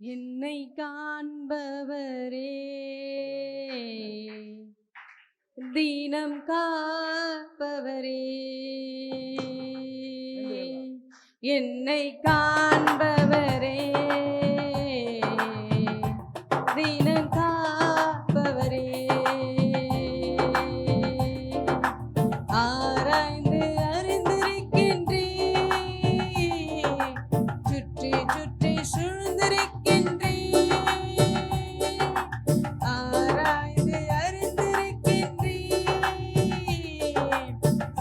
என்னை காண்பவரே, தீனம் காப்பவரே, என்னை காண்பவரே, தீனம் காப்பவரே, ஆராய்ந்து அறிந்திருக்கின்றே, சுற்றி சுற்றி சூழ்ந்திருக்கின்றே, ஆராய்ந்து அறிந்திருக்கின்றே,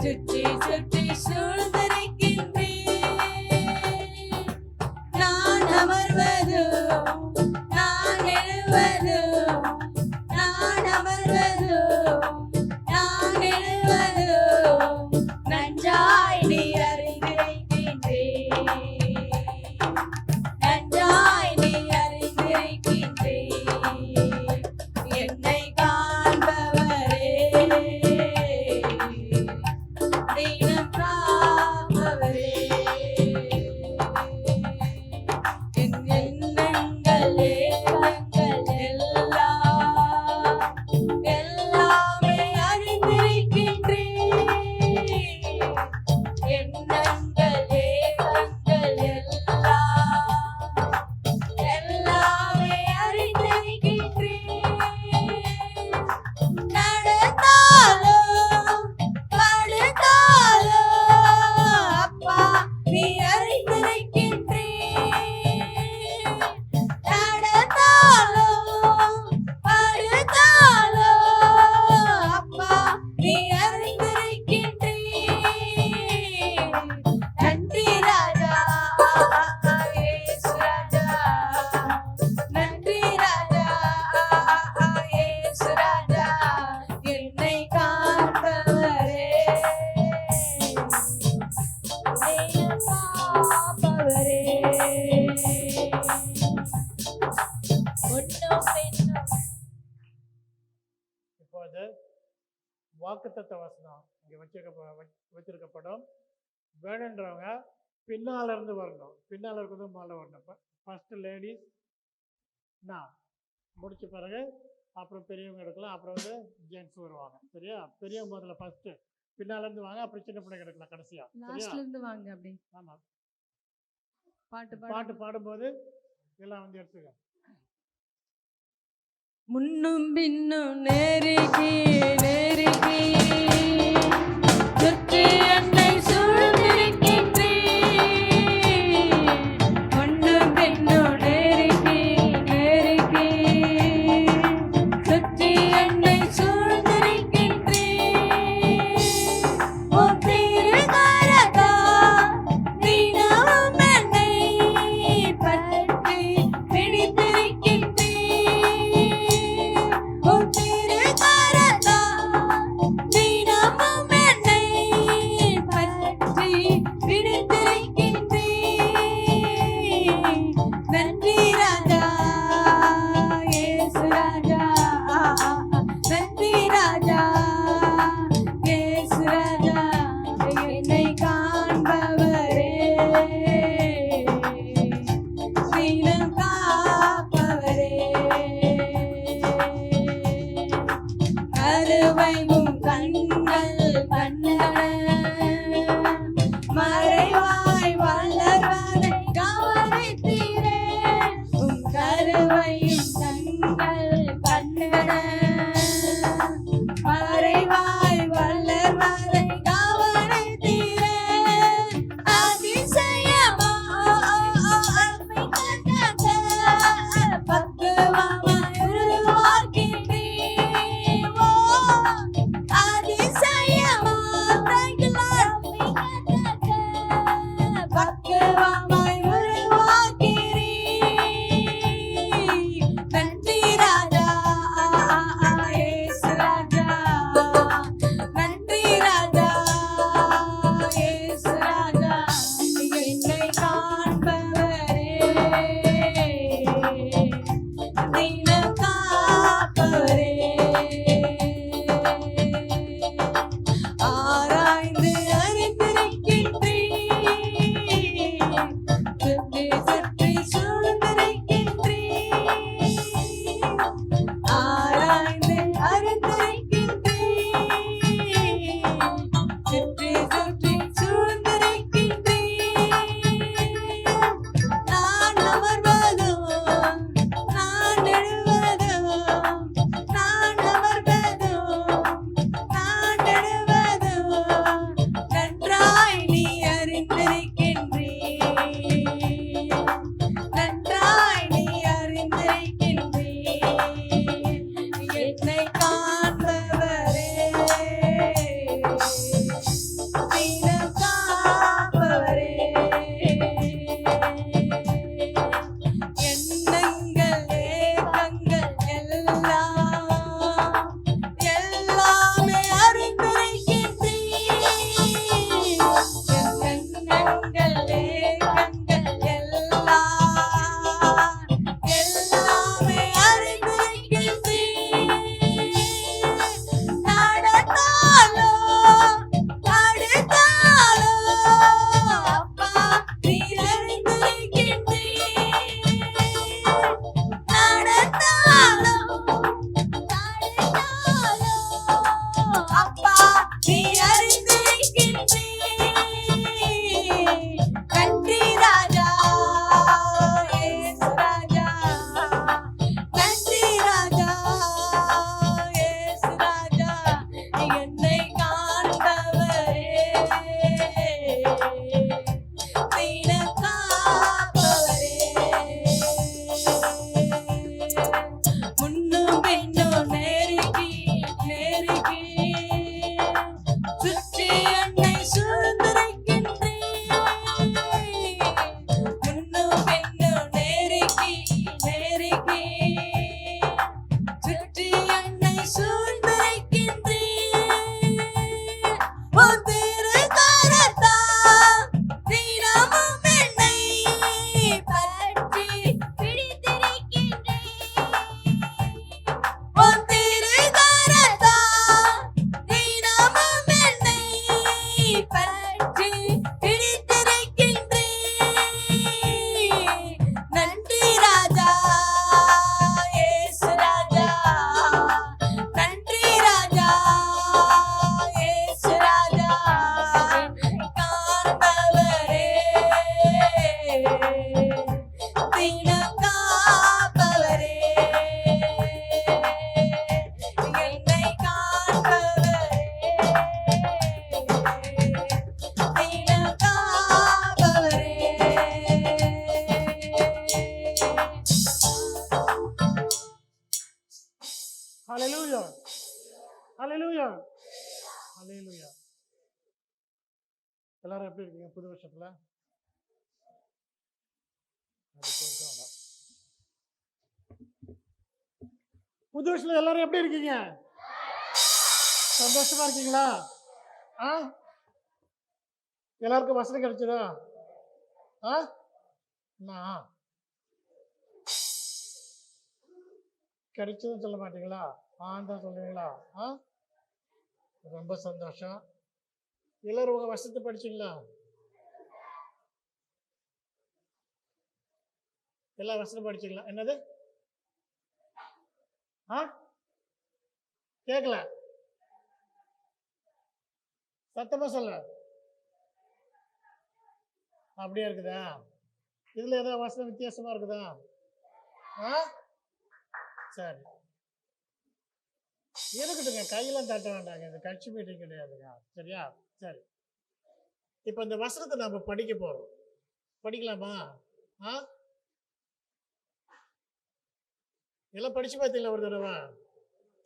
சுற்றி சுற்றி சூழ்ந்திருக்கின்றே, நான் அமர்வதும் நான் எழுவதும், நான் அமர்வதும் நான் எழுவதும் நன்றாய் நீ அறிந்திருக்கின்றே, நன்றாய் நீ அறிந்திருக்கின்றே, என்னை காண்பவரே, தீனம் காப்பவரே, என் எண்ணங்கள் ஏக்கங்கள் எல்லாமே அறிந்திருக்கின்றே, எண்ணங்கள் ஏக்கங்கள் எல்லாமே அறிந்திருக்கின்றே, நடந்தாலும் படுத்தாலும் அப்பா நீ அறிந்திருக்கின்றே, நடந்தாலும் படுத்தாலும் அப்பா நீ அறிந்திருக்கின்றே, நன்றி ராஜா இயேசு ராஜா, நன்றி ராஜா இயேசு ராஜா, என்னை காண்பவரே, தீனம் காப்பவரே, ஒன்னும் பெண்ணும். இப்போது வாக்குத்தத்த வசனம் இங்கே வச்சிருக்கப்படும். வேணுன்றவங்க பின்னால் இருந்து வரணும், பின்னால் இருக்கிறது மேலே வரணும். ஃபர்ஸ்ட் லேடிஸ் நான் முடிச்ச பிறகு அப்புறம் பெரியவங்க எடுக்கலாம், அப்புறம் வந்து ஜென்ட்ஸ் வருவாங்க. சரியா? பெரியவங்க முதல்ல ஃபர்ஸ்ட் பின்னால இருந்து வாங்க, அப்புறம் சின்ன பிள்ளைங்க எடுக்கலாம் கடைசியா. சரியா? லாஸ்ட்ல இருந்து வாங்க. அப்படி ஆமா, பாட்டு பாட்டு பாடும்போது எல்லாம் வந்து எடுத்துக்க. முன்னும் பின்னும் நெருக்கி நெருக்கி சுற்றி என்னை சூழ்ந்திருக்கின்றே, முன்னும் பின்னும் நெருக்கி நெருக்கி சுற்றி என்னை சூழ்ந்திருக்கின்றே, உம் திருக்கரத்தால் தினமும் என்னை பற்றி பிடித்திருக்கின்றே, உம் திருக்கரத்தால் தினமும் என்னை பற்றி பிடித்திருக்கின்றே, நன்றி ராஜா இயேசு ராஜா, நன்றி ராஜா இயேசு ராஜா, என்னை காண்பவரே, தீனம் காப்பவரே, கருவையும் கண்கள் கண்டன, மறைவாய் வளர்வதை கவனித்தீரே, உம் கருவையும் கண்கள் கண்டன, மறைவாய் வளர்வதை கவனித்தீரே, அதிசயமா பக்குவமாய் உருவாக்கினீர், அதிசய ஹalleluya ஹalleluya ஹalleluya. எல்லாரும் எப்படி இருக்கீங்க புது வருஷத்துல? புது வருஷத்துல எல்லாரும் எப்படி இருக்கீங்க? சந்தோஷமா இருக்கீங்களா? ஆ எல்லாருக்கும் வசதி கிடைச்சதா? ஆ நான் கிடைச்சதுன்னு சொல்ல மாட்டீங்களா? தான் சொல்லுவீங்களா? ஆ ரொம்ப சந்தோஷம். எல்லாரும் உங்க வசத்தை படிச்சீங்களா? எல்லா வசனம் படிச்சீங்களா? என்னது? ஆ கேட்கல, சத்தமா சொல்ல. அப்படியே இருக்குதா? இதுல ஏதாவது வசனம் வித்தியாசமா இருக்குதா? ஆ சரி, இருக்கட்டுங்க. கையெல்லாம் தட்ட வேண்டாங்க, இது கட்சி மீட்டிங் கிடையாதுங்க. சரியா? சரி, இப்போ இந்த வசனத்தை நாம படிக்க போறோம். படிக்கலாமா? ஆ எல்லாம் படிச்சு பார்த்தீங்களா? ஒரு தடவை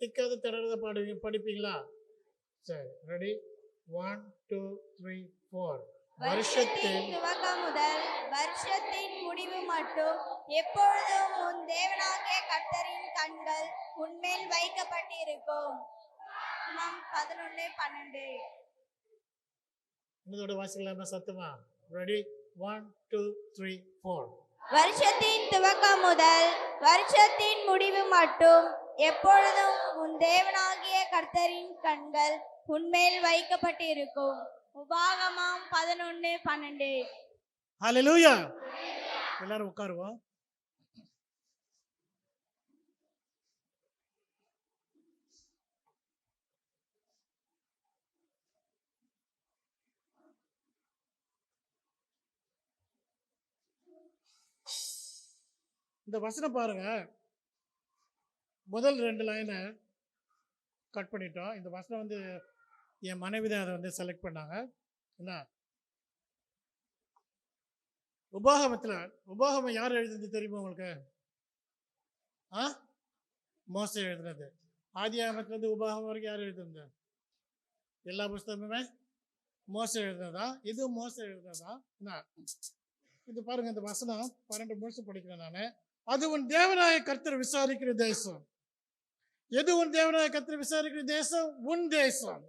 திக்காத தடவை படிப்பீங்களா? சரி, ரெடி? 1 2 3 4. வருஷத்தின் துவக்கம் முதல் வருஷத்தின் முடிவு மட்டும் எப்பொழுதும் உன் தேவனாகிய கர்த்தரின் கண்கள் உன்மேல் வைக்கப்பட்டிருக்கும். 11:12. இன்னதோட வாசிக்கலாமா சத்தமா? ரெடி? 1 2 3 4. வருஷத்தின் துவக்கம் முதல் வருஷத்தின் முடிவு மட்டும் எப்பொழுதும் உன் தேவனாகிய கர்த்தரின் கண்கள் உன்மேல் வைக்கப்பட்டிருக்கும். உபாகமம் 11:12. ஹalleluya. எல்லாரும் உட்காருவோம். இந்த வசனம் பாருங்க, முதல் 2 லைனை கட் பண்ணிட்டோம். இந்த வசனம் வந்து என் மனைவி தான் அதை வந்து செலக்ட் பண்ணாங்க. என்ன? உபாகமம் யார் எழுதுனது தெரியுமா உங்களுக்கு? மோசே எழுதுனது. ஆதியாகமத்திலிருந்து உபாகமம் வரைக்கும் யார் எழுதுனது? எல்லா புஸ்தகமுமே மோசே எழுதுனதா? இது மோசே எழுதுனதா? என்ன? இது பாருங்க, இந்த வசனம் 12 வருஷம் படிக்கிறேன் நான். அது உன் தேவனாய கர்த்தர் விசாரிக்கிற தேசம். எது உன் தேவனாய கர்த்தர் விசாரிக்கிற தேசம்? உன் தேசம்.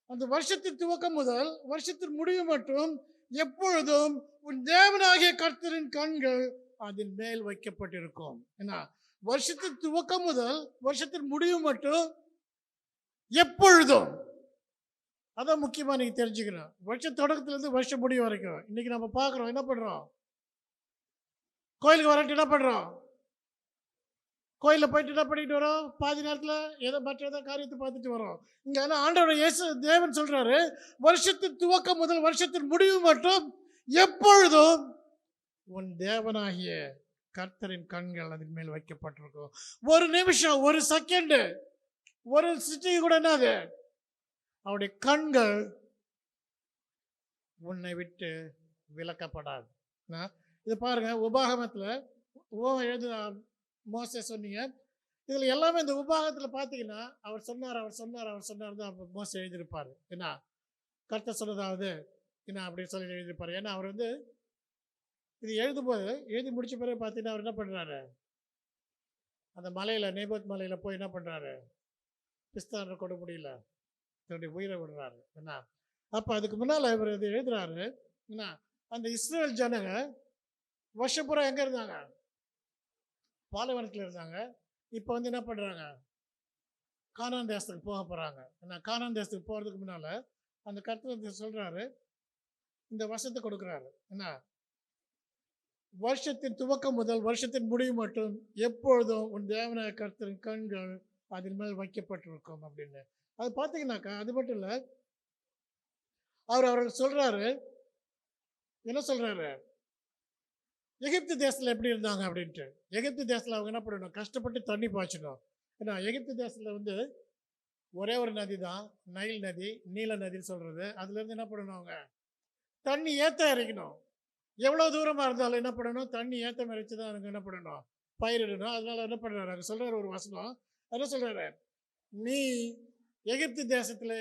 அந்த வருஷத்தின் துவக்கம் முதல் வருஷத்தின் முடிவு மட்டும் எப்பொழுதும் உன் தேவனாகிய கர்த்தரின் கண்கள் அதன் மேல் வைக்கப்பட்டிருக்கும். என்ன? வருஷத்தின் துவக்கம் முதல் வருஷத்தின் முடிவு மட்டும் எப்பொழுதும். அதான் முக்கியமா நீங்க தெரிஞ்சுக்கணும். வருஷ தொடக்கத்துல இருந்து வருஷம் முடிவு வரைக்கும். இன்னைக்கு நம்ம பார்க்கிறோம், என்ன பண்றோம்? கோயிலுக்கு வரட்டு என்ன பண்றோம்? கோயிலில் போயிட்டு என்ன பண்ணிட்டு வரோம்? பாதி நேரத்தில் ஏதோ மற்ற ஏதோ காரியத்தை பார்த்துட்டு வரோம். இங்கே ஆனால் ஆண்டவரோட இயேசு தேவன் சொல்றாரு, வருஷத்தின் துவக்கம் முதல் வருஷத்தின் முடிவு மட்டும் எப்பொழுதும் உன் தேவனாகிய கர்த்தரின் கண்கள் அதன் மேல் வைக்கப்பட்டிருக்கும். ஒரு நிமிஷம், ஒரு செகண்டு, ஒரு சிட்டி கூட என்னது? அவருடைய கண்கள் உன்னை விட்டு விலக்கப்படாது. இது பாருங்க, உபாகமத்தில் எழுது மோசே சொன்னீங்க. இதில் எல்லாமே இந்த உபாகத்தில் பார்த்தீங்கன்னா அவர் சொன்னார் தான் மோசே எழுதியிருப்பார். என்ன? கர்த்தர் சொன்னதாவது என்ன அப்படின்னு சொல்லி எழுதியிருப்பார். ஏன்னா அவர் வந்து இது எழுதி முடிச்ச பிறகு பார்த்தீங்கன்னா அவர் என்ன பண்ணுறாரு? அந்த மலையில், நேபோத் மலையில் போய் என்ன பண்ணுறாரு? பிஸ்தான கொடு முடியல, தன்னுடைய உயிரை விடுறாரு. என்ன? அப்போ அதுக்கு முன்னால் இவர் இது எழுதுறாரு. என்ன? அந்த இஸ்ரேல் ஜனங்க வருஷப்புறம் எங்கே இருந்தாங்க? பாலைவனத்தில் இருந்தாங்க. இப்போ வந்து என்ன பண்ணுறாங்க? கானான் தேசத்துக்கு போக போகிறாங்க. என்ன? கானான் தேசத்துக்கு போகிறதுக்கு முன்னால் அந்த கர்த்தர் சொல்கிறாரு, இந்த வருஷத்தை கொடுக்குறாரு. என்ன? வருஷத்தின் துவக்கம் முதல் வருஷத்தின் முடிவு மட்டும் எப்பொழுதும் உன் தேவனாய கர்த்தரின் கண்கள் அதன் மேல் வைக்கப்பட்டிருக்கும் அப்படின்னு. அது பார்த்தீங்கன்னாக்கா அது மட்டும் இல்லை, அவர் சொல்கிறாரு, என்ன சொல்கிறாரு? எகிப்து தேசத்தில் எப்படி இருந்தாங்க அப்படின்ட்டு. எகிப்து தேசத்தில் அவங்க என்ன பண்ணணும்? கஷ்டப்பட்டு தண்ணி பாய்ச்சணும். ஏன்னா எகிப்து தேசத்தில் வந்து ஒரே ஒரு நதி தான், நைல் நதி, நீல நதின்னு சொல்கிறது. அதுலேருந்து என்ன பண்ணணும்? அவங்க தண்ணி ஏற்ற இறைக்கணும். எவ்வளோ தூரமாக இருந்தாலும் என்ன பண்ணணும்? தண்ணி ஏற்ற இறைச்சி தான் அவங்க என்ன பண்ணணும்? பயிரிடணும். அதனால என்ன பண்ணுறாரு? சொல்கிறார் ஒரு வசனம், என்ன சொல்கிறாரு? நீ எகிப்து தேசத்துல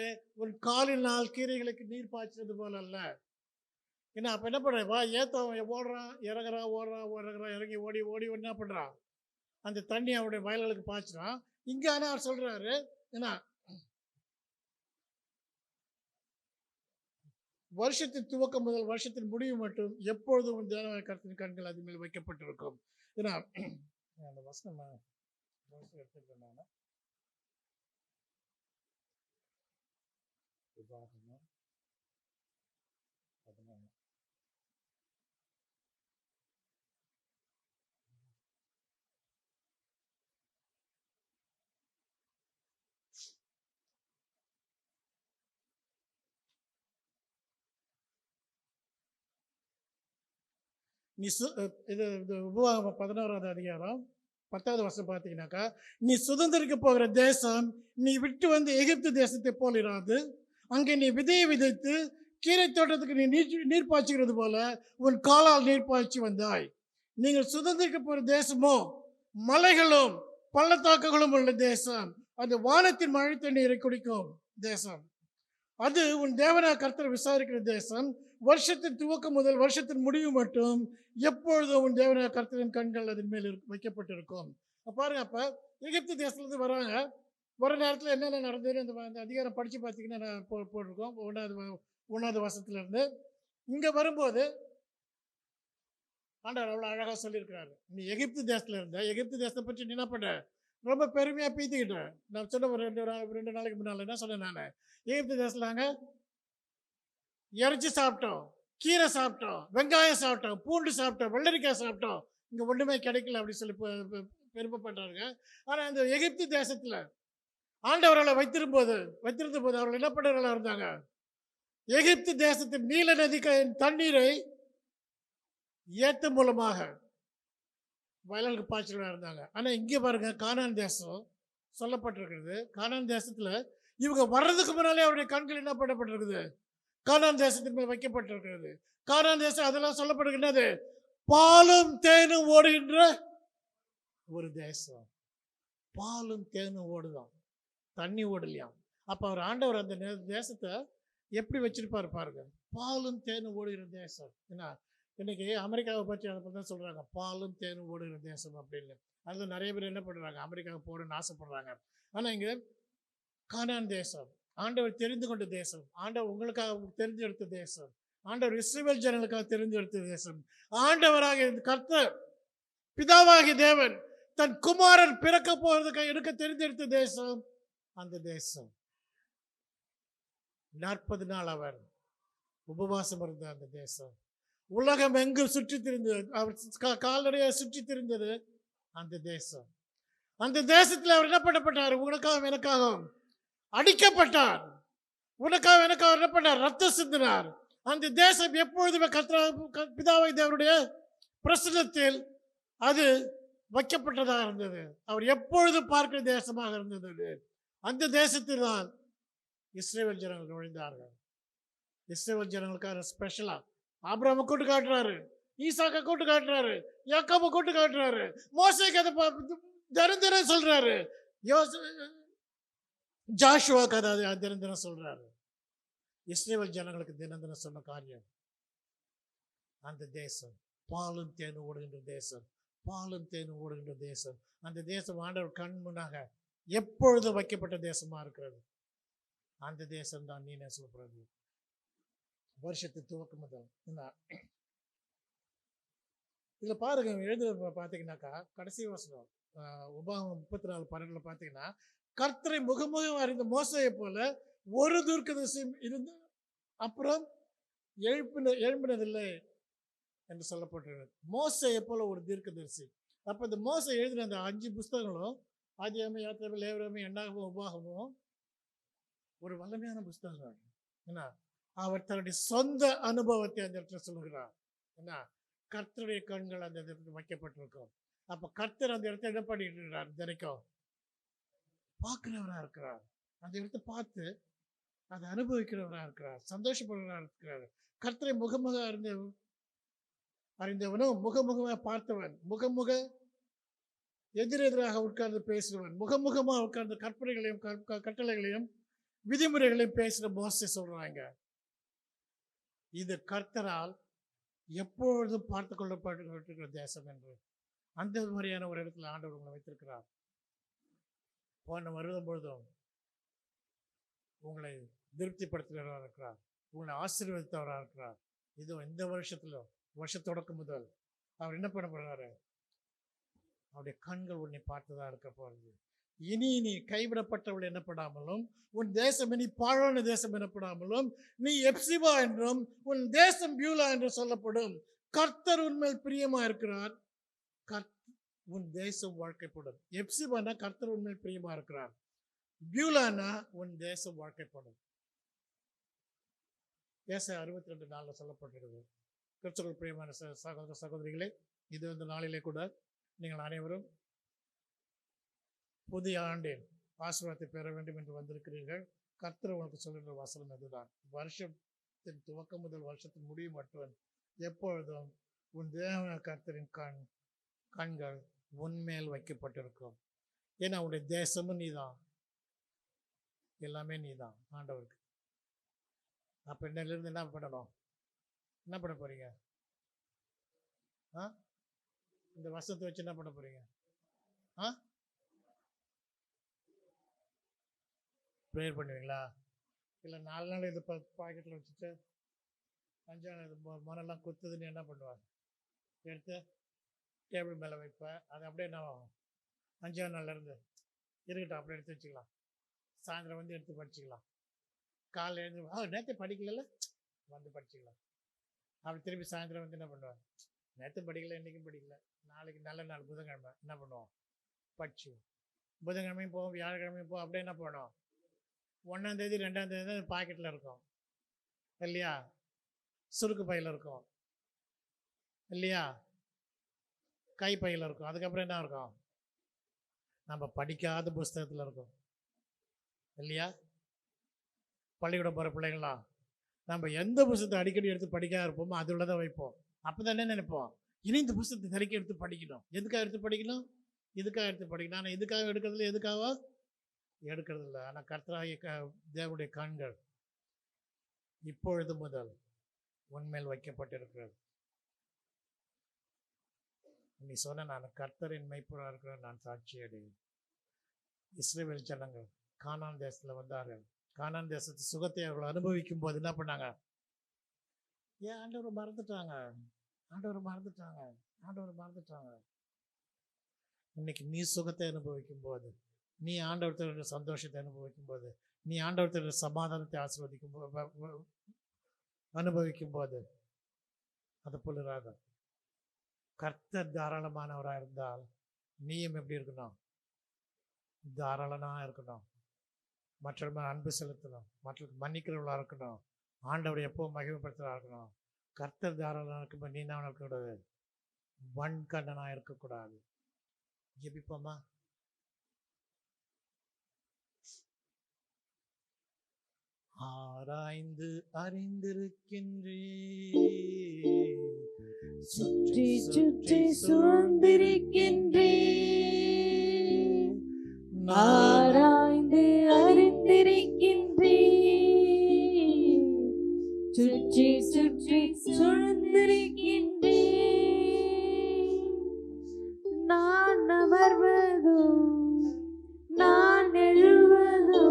உன் காலினால் கீரைகளுக்கு நீர் பாய்ச்சது போல அல்ல. ஏன்னா அப்ப என்ன பண்ற, வா ஏத்தம் ஓடுறான் இறங்குறான் ஓடுறான் இறங்குறான் இறங்கி ஓடி ஓடி என்ன பண்றான், அந்த தண்ணி அவருடைய வயல்களுக்கு பாய்ச்சுறான். இங்க ஆனா அவர் சொல்றாரு, ஏன்னா வருஷத்தின் துவக்கம் முதல் வருஷத்தின் முடிவு மட்டும் எப்பொழுதும் உன் தேவனாகிய கர்த்தரின் கண்கள் அது மேல் வைக்கப்பட்டிருக்கும். ஏன்னா அந்த வசனம் எடுத்துக்கிறேன் நான். உபாகமம் 11. நீ இது உபவாகம் 11வது அதிகாரம் 10வது வருஷம் பார்த்தீங்கன்னாக்கா, நீ சுதந்திரிக்க போகிற தேசம் நீ விட்டு வந்து எகிப்து தேசத்தை போல் இராது. அங்கே நீ விதையை விதைத்து கீரை தோட்டத்துக்கு நீ நீர் பாய்ச்சுகிறது போல உன் காலால் நீர் பாய்ச்சி வந்தாய். நீங்கள் சுதந்திரிக்க போகிற தேசமோ மலைகளும் பள்ளத்தாக்குகளும் உள்ள தேசம். அது வானத்தின் மழை தண்ணீரை குடிக்கும் தேசம். அது உன் தேவனாகிய கர்த்தர் விசாரிக்கிற தேசம். வருஷத்தின் துவக்கம் முதல் வருஷத்தின் முடிவு மட்டும் எப்பொழுதும் உன் தேவனாகிய கர்த்தரின் கண்கள் அதன் மேல் வைக்கப்பட்டிருக்கும். பாருங்க, அப்ப எகிப்து தேசத்துலேருந்து வராங்க. வர நேரத்தில் என்னென்ன நடந்ததுன்னு அந்த அதிகாரம் படித்து பார்த்தீங்கன்னா நான் போட்டிருக்கோம். ஒன்றாவது வருஷத்துல இருந்து இங்கே வரும்போது ஆண்டவர் அவ்வளோ அழகாக சொல்லியிருக்கிறாரு. நீ எகிப்து தேசத்தில் இருந்த, எகிப்து தேசத்தை பற்றி நீ என்ன பண்ண, ரொம்ப பெருமையாக பீத்திக்கிட்டேன். நான் சொன்ன ஒரு 2 நாளைக்கு முன்னால் என்ன சொன்னேன், நான் எகிப்து தேசத்தில் நாங்கள் இறைச்சி சாப்பிட்டோம், கீரை சாப்பிட்டோம், வெங்காயம் சாப்பிட்டோம், பூண்டு சாப்பிட்டோம், வெள்ளரிக்காய் சாப்பிட்டோம், இங்கே ஒன்றுமே கிடைக்கல அப்படின்னு சொல்லி பெருமைப்பட்டாருங்க. ஆனால் அந்த எகிப்து தேசத்தில் ஆண்டவர்களை வைத்திருந்த போது அவர்கள் என்ன பண்ணுறவர்களாக இருந்தாங்க, எகிப்து தேசத்தின் நீல நதி தண்ணீரை ஏத்து மூலமாக வயலுக்கு பாய்ச்சலாக இருந்தாங்க. ஆனால் இங்கே பாருங்க, கானான் தேசம் சொல்லப்பட்டிருக்கிறது. கானான் தேசத்தில் இவங்க வர்றதுக்கு முன்னாலே அவருடைய கண்கள் என்ன பண்ணப்பட்டிருக்குது, கானான் தேசத்தின் மேல் வைக்கப்பட்டிருக்கிறது. கானான் தேசம் அதெல்லாம் சொல்லப்படுகின்றது பாலும் தேனும் ஓடுகின்ற ஒரு தேசம். பாலும் தேனும் ஓடுதான், தண்ணி ஓடலையாம். அப்போ அவர் ஆண்டவர் அந்த தேசத்தை எப்படி வச்சிருப்பாரு பாருங்க, பாலும் தேனும் ஓடுகிற தேசம். ஏன்னா இன்னைக்கு அமெரிக்காவை பற்றி அதை பற்றி தான் சொல்கிறாங்க, பாலும் தேனும் ஓடுகிற தேசம் அப்படின்னு. அதில் நிறைய பேர் என்ன பண்ணுறாங்க, அமெரிக்காவுக்கு போகணும்னு ஆசைப்படுறாங்க. ஆனால் இங்கே கானான் தேசம் ஆண்டவர் தெரிந்து கொண்ட தேசம், ஆண்டவர் உங்களுக்காக தெரிஞ்செடுத்த தேசம், ஆண்டவர் இஸ்ரவேல் ஜனங்களுக்காக தெரிஞ்செடுத்த தேசம். ஆண்டவராக கர்த்தர் பிதாவாகிய தேவன் தன் குமாரன் பிறக்க போகிறதுக்காக எடுக்க தெரிந்தெடுத்த தேசம் அந்த தேசம். 40 நாள் அவர் உபவாசம் இருந்த அந்த தேசம். உலகம் எங்கு சுற்றி திரிந்தது, அவர் கால்நடையாக சுற்றி திரிந்தது அந்த தேசம். அந்த தேசத்தில் அவர் என்ன பண்ணப்பட்டார், உனக்காகவும் எனக்காகவும் அடிக்கப்பட்டார். உனக்காக எனக்காக என்ன பண்ணார், ரத்தம் சிந்தினார். அந்த தேசம் எப்பொழுதுமே பிதாவை தேவனுடைய பிரசன்னத்தில் அது வைக்கப்பட்டதாக இருந்தது. அவர் எப்பொழுதும் பார்க்கிற தேசமாக இருந்தது. அந்த தேசத்தில் தான் இஸ்ரவேல் ஜனங்கள் நுழைந்தார்கள். இஸ்ரவேல் ஜனங்களுக்காக ஸ்பெஷலா ஆபிரகாமை கூட்டு காட்டுறாரு, ஈசாக்கை கூட்டு காட்டுறாரு, யாக்கோபை கூட்டு காட்டுறாரு, மோசேக்கு அதை தினம் சொல்றாரு, ஜாஷுவா கதை தினம் சொல்றாரு. இஸ்ரவேல் ஜனங்களுக்கு தினம் சொன்ன காரியம் அந்த தேசம் பாலும் தேனும் ஓடுகின்ற தேசம், பாலும் தேனும் ஓடுகின்ற தேசம். அந்த தேசம் ஆண்டவர் கண் முன்னாக எப்பொழுதும் வைக்கப்பட்ட தேசமா இருக்கிறது. அந்த தேசம் தான் நீ சொல்றது வருஷத்து துவக்கம் முதல். இதுல பாருங்க, எழுத பார்த்தீங்கன்னாக்கா கடைசி வசனம் உபாகமம் 34:12 பார்த்தீங்கன்னா, கர்த்தரை முகமுகம் அறிந்த மோசையை போல ஒரு தீர்க்கதரிசியும் இருந்து அப்புறம் எழுப்பினதில்லை என்று சொல்லப்பட்டிருக்கிறது. மோசையை போல ஒரு தீர்க்கதரிசி. அப்ப இந்த மோசை எழுதின அந்த 5 புஸ்தகங்களும் ஆதியாகமம், யாத்திராகமம், லேவியராகமம், என்னாகமம், உபாகமம் ஒரு வல்லமையான புஸ்தகம். ஏன்னா அவர் தன்னுடைய சொந்த அனுபவத்தை அந்த இடத்துல சொல்லுகிறார். ஏன்னா கர்த்தருடைய கண்கள் அந்த இடத்துல வைக்கப்பட்டிருக்கும். அப்ப கர்த்தர் அந்த இடத்துல என்ன பண்ணிட்டு இருக்கிறார், தினைக்கும் பார்க்கிறவரா இருக்கிறார். அந்த இடத்தை பார்த்து அதை அனுபவிக்கிறவரா இருக்கிறார், சந்தோஷப்படுறவரா இருக்கிறார். கர்த்தரை முகமுக அறிந்தவனும் முகமுகமாக பார்த்தவன், முகமுக எதிரெதிராக உட்கார்ந்து பேசுகிறவன், முகமுகமாக உட்கார்ந்து கற்பனைகளையும் கட்டளைகளையும் விதிமுறைகளையும் பேசுகிற மோசே சொல்றாங்க. இது கர்த்தரால் எப்பொழுதும் பார்த்து கொள்ளப்பட்டிருக்கிற தேசம் என்று. அந்த மாதிரியான ஒரு இடத்துல ஆண்டவர் உங்களை வைத்திருக்கிறார். போன வருடம் பொழுதும் உங்களை திருப்திப்படுத்துகிறவராக இருக்கிறார், உங்களை ஆசீர்வதித்தவராக இருக்கிறார். இது இந்த வருஷ தொடக்கம் முதல் அவர் என்ன பண்ண போறாரு? அவருடைய கண்கள் உன்னை பார்த்துதான் இருக்க போறது. இனி நீ கைவிடப்பட்டவள் எனப்படாமலும், உன் தேசம் இனி பாழான தேசம் எனப்படாமலும், நீ எப்சிபா என்றும் உன் தேசம் பியூலா என்று சொல்லப்படும். கர்த்தர் உன்மேல் பிரியமா இருக்கிறார், உன் தேசம் வாழ்க்கைப்படும். எப்சிபானா கர்த்தர் உன்மேல் பிரியமா இருக்கிறார், பியூலானா உன் தேசம் வாழ்க்கைப்படும். ஏசாயா 62:4 சொல்லப்பட்டிருக்கிறது. கிறிஸ்துவுக்குள் பிரியமான சகோதர சகோதரிகளே, இது இந்த நாளிலே கூட நீங்கள் அனைவரும் புதிய ஆண்டில் ஆசீர்வாதத்தை பெற வேண்டும் என்று வந்திருக்கிறீர்கள். கர்த்தர் உங்களுக்கு சொல்லுகிற வசனம் இதுதான். வருஷத்தின் துவக்கம் முதல் வருஷத்தின் முடிவு மட்டும் எப்பொழுதும் உன் தேவ கர்த்தரின் கண்கள் உன்மேல் வைக்கப்பட்டிருக்கும். ஏன்னா உன்னுடைய தேசமும் நீதான், எல்லாமே நீதான் ஆண்டவருக்கு. அப்ப இன்னிலிருந்து என்ன பண்ணணும்? என்ன பண்ண போறீங்க? இந்த வருஷத்தை வச்சு என்ன பண்ண போறீங்க? ப்ரேயர் பண்ணுவீங்களா? இல்லை 4 நாள் இது பாக்கெட்டில் வச்சுட்டு 5ஆம் நாள் மனெல்லாம் குத்துதுன்னு என்ன பண்ணுவாங்க? எடுத்து டேபிள் மேலே வைப்பேன். அது அப்படியே நான் 5ஆம் நாள்லேருந்து இருக்கட்டும் அப்படியே எடுத்து வச்சுக்கலாம். சாயந்தரம் வந்து எடுத்து படிச்சுக்கலாம். காலையில் எழுந்து நேற்று படிக்கல வந்து படிச்சுக்கலாம். அப்படி திருப்பி சாயந்தரம் வந்து என்ன பண்ணுவாங்க? நேற்று படிக்கல, இன்றைக்கும் படிக்கல, நாளைக்கு நல்ல நாள் புதன்கிழமை என்ன பண்ணுவோம்? படிச்சு புதன்கிழமையும் போவோம், வியாழக்கிழமையும் போவோம். அப்படியே என்ன பண்ணுவோம்? 1ஆம் தேதி 2ஆம் தேதி தான் பாக்கெட்டில் இருக்கும் இல்லையா? சுருக்கு பையில் இருக்கும் இல்லையா? கை பையில் இருக்கும். அதுக்கப்புறம் என்ன இருக்கும்? நம்ம படிக்காத புஸ்தகத்தில் இருக்கும் இல்லையா? பள்ளிக்கூடம் போகிற பிள்ளைங்களாம் நம்ம எந்த புத்தகத்தை அடிக்கடி எடுத்து படிக்காத இருப்போமோ அதில் தான் வைப்போம். அப்போ தான் என்ன நினைப்போம்? இனி இந்த புத்தகத்தை திரைக்கு எடுத்து படிக்கணும். எதுக்காக எடுத்து படிக்கணும்? இதுக்காக எடுத்து படிக்கணும். ஆனால் இதுக்காக எடுக்கிறதுல எதுக்காக எடுக்கிறது இல்லை. ஆனால் கர்த்தராகிய தேவனுடைய கண்கள் இப்பொழுது முதல் உன்மேல் வைக்கப்பட்டிருக்கிறது. நீ சொன்ன நான் கர்த்தரின் மெய்ப்பொருளாக இருக்கிற நான் சாட்சி அடையும். இஸ்ரவேல் ஜனங்கள் கானான் தேசத்தில் வந்தார்கள். கானான் தேசத்து சுகத்தை அவர்கள் அனுபவிக்கும் போது என்ன பண்ணாங்க? ஏன் ஆண்டவர் மறந்துட்டாங்க, ஆண்டவர் மறந்துட்டாங்க, ஆண்டவர் மறந்துட்டாங்க. இன்னைக்கு நீ சுகத்தை அனுபவிக்கும் போது, நீ ஆண்டவர்த்தோட சந்தோஷத்தை அனுபவிக்கும் போது, நீ ஆண்டவர்த்தோட சமாதானத்தை ஆசீர்வதிக்கும் அனுபவிக்கும் போது, அது போல கர்த்தர் தாராளமானவராக இருந்தால் நீயும் எப்படி இருக்கணும்? தாராளமாக இருக்கணும். மற்றவர்கள் அன்பு செலுத்தணும், மற்றவர்கள் மன்னிக்கிறவர்களாக இருக்கணும், ஆண்டவரை எப்போ மகிமைப்படுத்துறதா இருக்கணும். கர்த்தர் தாராளமாக இருக்கும்போது நீ என்ன இருக்கக்கூடாது? வன்கண்ணனாக இருக்கக்கூடாது. ஜெபிப்போமா? ஆராய்ந்து அறிந்திருக்கின்றே, சுற்றி சுற்றி சூழ்ந்திருக்கின்றே, ஆராய்ந்து அறிந்திருக்கின்றே, சுற்றி சுற்றி சூழ்ந்திருக்கின்றே. நான் அமர்வதோ, நான் எழுவதோ,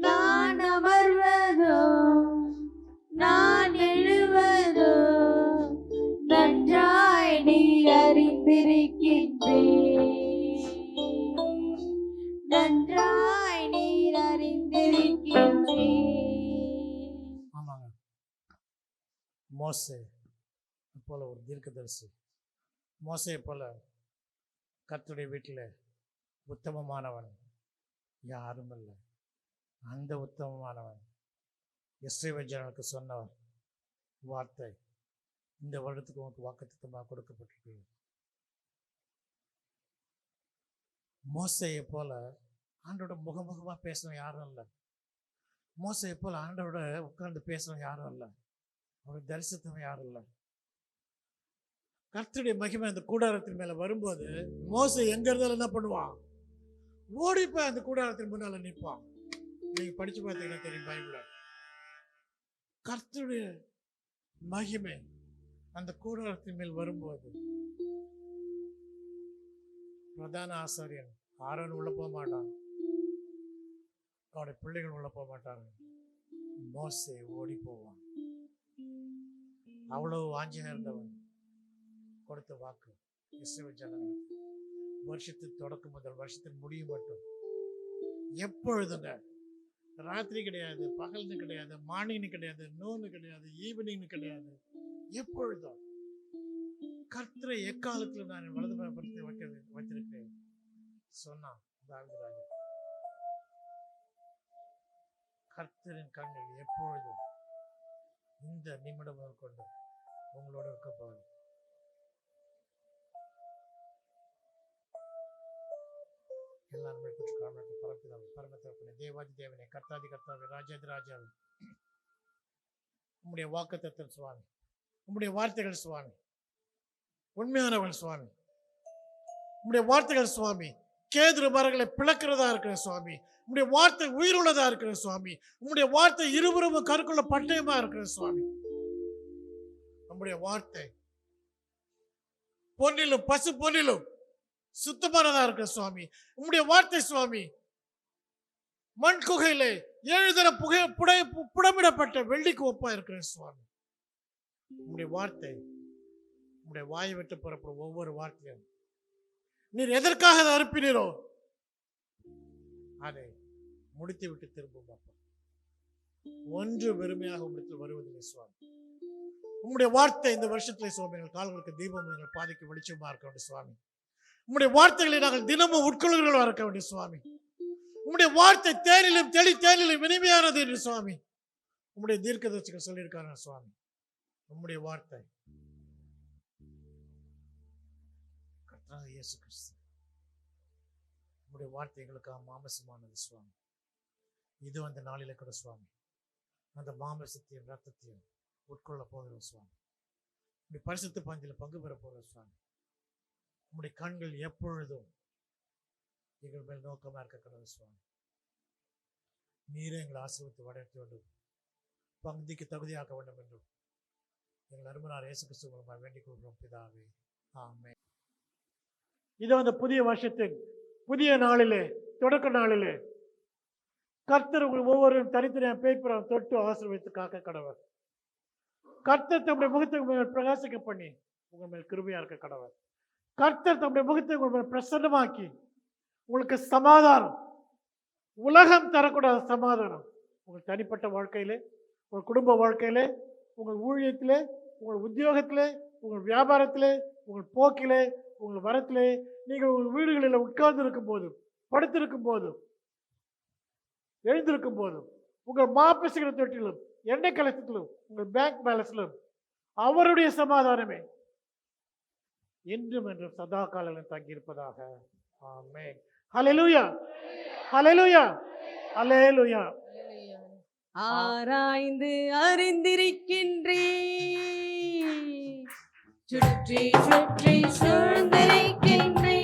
நான் அமர்வதோ, நான் எழுவதோ, நன்றாய் நீ அறிந்திருக்கின்றே, நன்றாய் நீர் அறிந்திருக்கின்றே. ஆமாங்க. மோசே போல ஒரு தீர்க்கதரிசி, மோசையை போல கர்த்தருடைய வீட்டில் உத்தமமானவன் யாரும் இல்லை. அந்த உத்தமமானவன் இஸ்ரவேல் ஜனங்களுக்கு சொன்ன வார்த்தை இந்த வருடத்துக்கு உனக்கு வாக்குத்தத்தமாக கொடுக்கப்பட்டிருக்கு. மோசையை போல ஆண்டோட முகமுகமாக பேசணும் யாரும் இல்லை. மோசையை போல ஆண்டோட உட்கார்ந்து பேசணும் யாரும் இல்லை. அவருக்கு தரிசித்தவன் யாரும் இல்லை. கர்த்தருடைய மகிமை அந்த கூடாரத்தின் மேல வரும்போது மோசே எங்க இருந்தாலும் என்ன பண்ணுவான்? ஓடிப்போய் அந்த கூடாரத்தின் முன்னால நிற்பான். நீங்க படிச்சு பார்த்தீங்கன்னா தெரியும் பைபிள்ல. கர்த்தருடைய மகிமை அந்த கூடாரத்தின் மேல் வரும்போது பிரதான ஆசாரியன் ஆரோன் உள்ள போக மாட்டான், அவனுடைய பிள்ளைகள் உள்ள போக மாட்டாங்க. மோசே ஓடி போவான். அவ்வளவு வாஞ்சியா இருந்தவன் கொடுத்த வாக்கு இஸ்ரவேல் ஜனங்களுக்கு வருஷத்தின் தொடக்கம் முதல் வருஷத்தின் முடியும் மட்டும் எப்பொழுதுங்க, ராத்திரி கிடையாது, பகல்னு கிடையாது, மார்னிங்னு கிடையாது, நூன்னு கிடையாது, ஈவினிங்னு கிடையாது, எப்பொழுதும் கர்த்தரை எக்காலத்துல நான் வலதுபுறப்படுத்தி வைத்திருக்கிறேன் சொன்னான் தாவீது ராஜா. கர்த்தரின் கண்கள் எப்பொழுதும் இந்த நிமிடம் கொண்டு உங்களோட இருக்க போகுது. எல்லாருமே குற்ற பரமத்தப்பனே, தேவாதி தேவனே, கர்த்தாதி கர்த்தாவே, ராஜாதி ராஜாவே, உம்முடைய வாக்குத்தத்தம் சுவாமி, உம்முடைய வார்த்தைகள் சுவாமி உண்மையானவன் சுவாமி, உம்முடைய வார்த்தைகள் சுவாமி கேதுரு மரங்களை பிளக்கிறதா இருக்கிற சுவாமி, உம்முடைய வார்த்தை உயிருள்ளதா இருக்கிற சுவாமி, உம்முடைய வார்த்தை இருபுறமும் கருக்குள்ள பட்டயமா இருக்கிற சுவாமி, நம்முடைய வார்த்தை பொன்னிலும் பசு பொன்னிலும் சுத்தமானதா இருக்கிற சுவாமி, உம்முடைய வார்த்தை சுவாமி மண் குகையிலே 7 தரம் புடமிடப்பட்ட வெள்ளிக்கு ஒப்பா இருக்கிற சுவாமி, உம்முடைய வார்த்தை உம்முடைய வாயை விட்டு புறப்படும் ஒவ்வொரு வார்த்தையும் நீர் எதற்காக அதை அனுப்பினீரோ அதை முடித்து விட்டு திரும்பும் அப்பா. ஒன்று வெறுமையாக உம்மிடத்தில் வருவதில்லை சுவாமி. உம்முடைய வார்த்தை இந்த வருஷத்திலே சுவாமி எங்கள் கால்களுக்கு தீபம், எங்கள் பாதைக்கு வெளிச்சமா இருக்க வேண்டிய சுவாமி. உம்முடைய வார்த்தைகளை நாங்கள் தினமும் உட்கொள்கிறவர்களாக இருக்க வேண்டிய சுவாமி. உம்முடைய வார்த்தை தேனிலும் தேனிலும் இனிமையானது என்று சுவாமி உம்முடைய தீர்க்கதரிசிகள் சொல்லியிருக்காங்க சுவாமி. உம்முடைய வார்த்தை கர்த்தராகிய இயேசு கிறிஸ்து, உம்முடைய வார்த்தை எங்களுக்காக மாமிசமானது சுவாமி. இது அந்த நாளில கூட சுவாமி அந்த மாமிசத்தையும் ரத்தத்தையும் உட்கொள்ள போகிறோம் சுவாமி. உம்முடைய பரிசுத்த பந்தியில் பங்கு பெற போகிறோம் சுவாமி. உம்முடைய கண்கள் எப்பொழுதும் எங்கள் மேல் நோக்கமா இருக்க கடவுள் சுவாமி. நீரே எங்களை ஆசீர்வதித்து வளர்த்த வேண்டும், பந்திக்கு தகுதியாக்க வேண்டும் என்றும் எங்கள் அருமனார் இயேசு கிறிஸ்து மூலமாக வேண்டிக் கொள்கிறோம் பிதாவே, ஆமென். இது அந்த புதிய வருஷத்தின் புதிய நாளிலே, தொடக்க நாளிலே கர்த்தர் உங்கள் ஒவ்வொருவரும் தனித்தனியாக பேய்ப்புறம் தொட்டு ஆசீர்வதித்து காக்க கடவர். கர்த்தர் தம்முடைய முகத்தை மேல் பிரகாசிக்க பண்ணி உங்கள் மேல் கிருபையா இருக்க கடவர். கர்த்தர் தம்முடைய முகத்தை உங்கள் மேல் பிரசன்னமாக்கி உங்களுக்கு சமாதானம், உலகம் தரக்கூடாத சமாதானம் உங்கள் தனிப்பட்ட வாழ்க்கையிலே, உங்கள் குடும்ப வாழ்க்கையிலே, உங்கள் ஊழியத்திலே, உங்கள் உத்தியோகத்திலே, உங்கள் வியாபாரத்திலே, உங்கள் போக்கிலே, உங்கள் வரத்திலே, நீங்கள் உங்கள் வீடுகளில் உட்கார்ந்து இருக்கும் போதும், படுத்திருக்கும் போதும், எழுந்திருக்கும் போதும், உங்கள் மாப்பசுகிற தொட்டிலும், எண்ணெய் கலசத்திலும், உங்கள் பேங்க் பேலன்ஸிலும் அவருடைய சமாதானமே என்றும் என்றும் சதா காலம் தங்கியிருப்பதாக. ஆமென். ஹல்லேலூயா, ஹல்லேலூயா, ஹல்லேலூயா. ஆராய்ந்து அறிந்திருக்கின்றே, சுற்றி சுற்றி சூழ்ந்திருக்கின்றே,